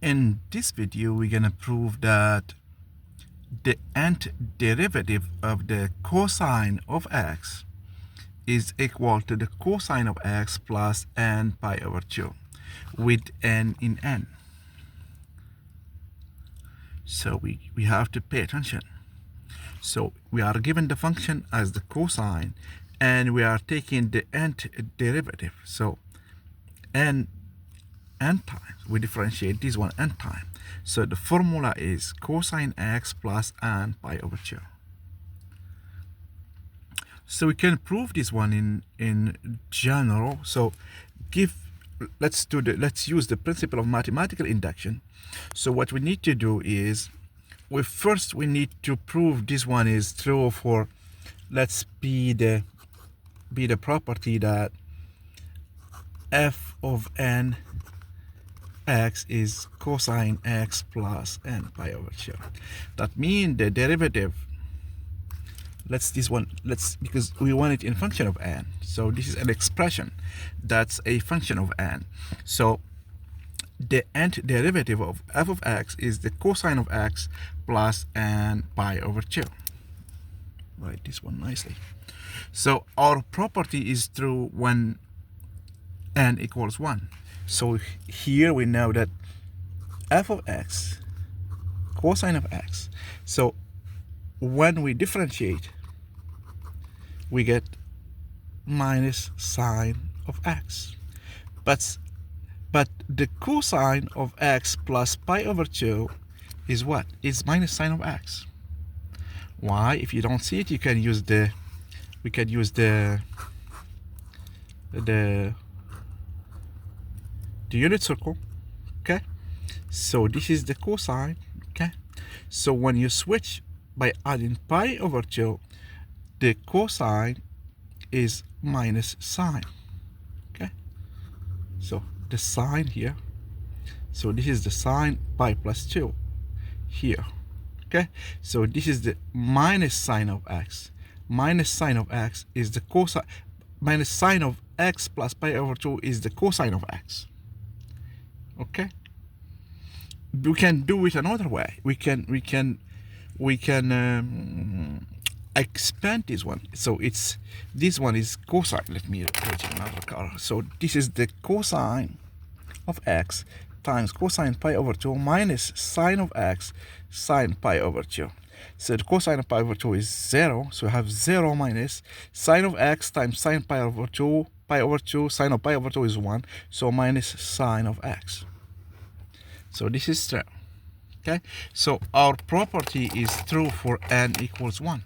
In this video, we're going to prove that the nth derivative of the cosine of x is equal to the cosine of x plus n pi over 2 with n in n. So we have to pay attention. So we are given the function as the cosine and we are taking the nth derivative. So n times, we differentiate this one n times. So the formula is cosine x plus n pi over 2. So we can prove this one in general. So let's use the principle of mathematical induction. So what we need to do is we need to prove this one is true for, let's be the property that f of n x is cosine x plus n pi over 2. That means the derivative, because we want it in function of n. So this is an expression that's a function of n. So the nth derivative of f of x is the cosine of x plus n pi over 2. Write this one nicely. So our property is true when n equals 1. So here we know that f of x, cosine of x. So when we differentiate, we get minus sine of x. But the cosine of x plus pi over 2 is what? It's minus sine of x. Why? If you don't see it, we can use the unit circle. Okay, so this is the cosine. Okay, so when you switch by adding pi over 2, the cosine is minus sine. Okay, so the sine here, so this is the sine pi plus 2 here. Okay, so this is the minus sine of x. Minus sine of x is the cosine, minus sine of x plus pi over 2 is the cosine of x. Okay, we can do it another way. We can expand this one. So this one is cosine. Let me write another color. So this is the cosine of x times cosine pi over 2 minus sine of x sine pi over 2. So the cosine of pi over 2 is 0. So we have 0 minus sine of x times sine pi over 2. Pi over 2, sine of pi over 2 is 1. So minus sine of x. So this is true. Okay, so our property is true for n equals 1.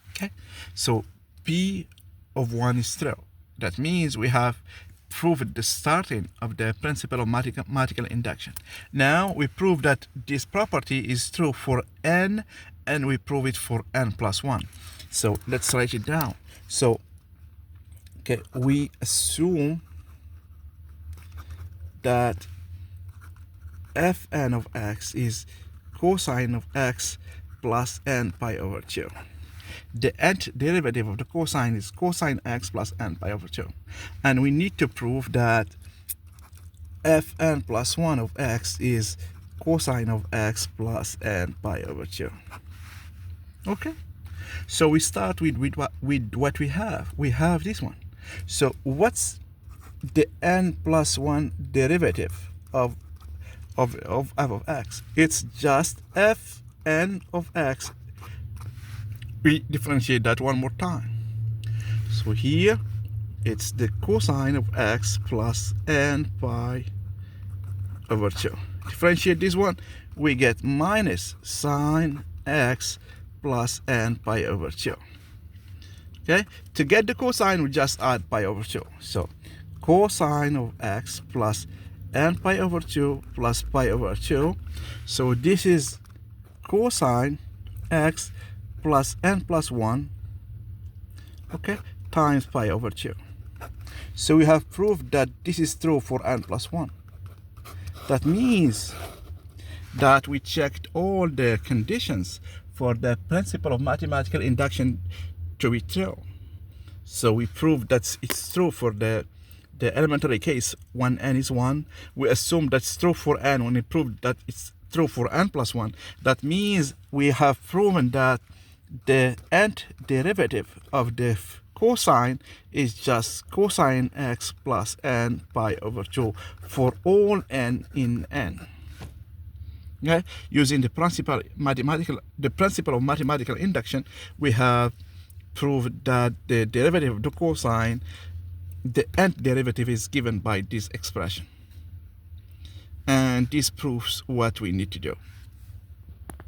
Okay, so p of 1 is true. That means we have proved the starting of the principle of mathematical induction. Now we prove that this property is true for n, and we prove it for n plus 1. So let's write it down. So okay, we assume that fn of x is cosine of x plus n pi over 2. The nth derivative of the cosine is cosine x plus n pi over 2. And we need to prove that fn plus 1 of x is cosine of x plus n pi over 2. Okay, so we start with what we have. We have this one. So what's the n plus 1 derivative of f of x? It's just fn of x. We differentiate that one more time. So here it's the cosine of x plus n pi over 2. Differentiate this one, we get minus sine x plus n pi over 2. Okay, to get the cosine, we just add pi over 2. So cosine of x plus n pi over 2 plus pi over 2. So this is cosine x plus n plus 1, okay, times pi over 2. So we have proved that this is true for n plus 1. That means that we checked all the conditions for the principle of mathematical induction to be true. So we proved that it's true for the the elementary case, when n is 1, we assume that's true for n. When we prove that it's true for n plus 1, that means we have proven that the nth derivative of the cosine is just cosine x plus n pi over 2 for all n in n. Okay? Using the principle of mathematical induction, we have proved that the derivative of the cosine, the nth derivative, is given by this expression. And this proves what we need to do.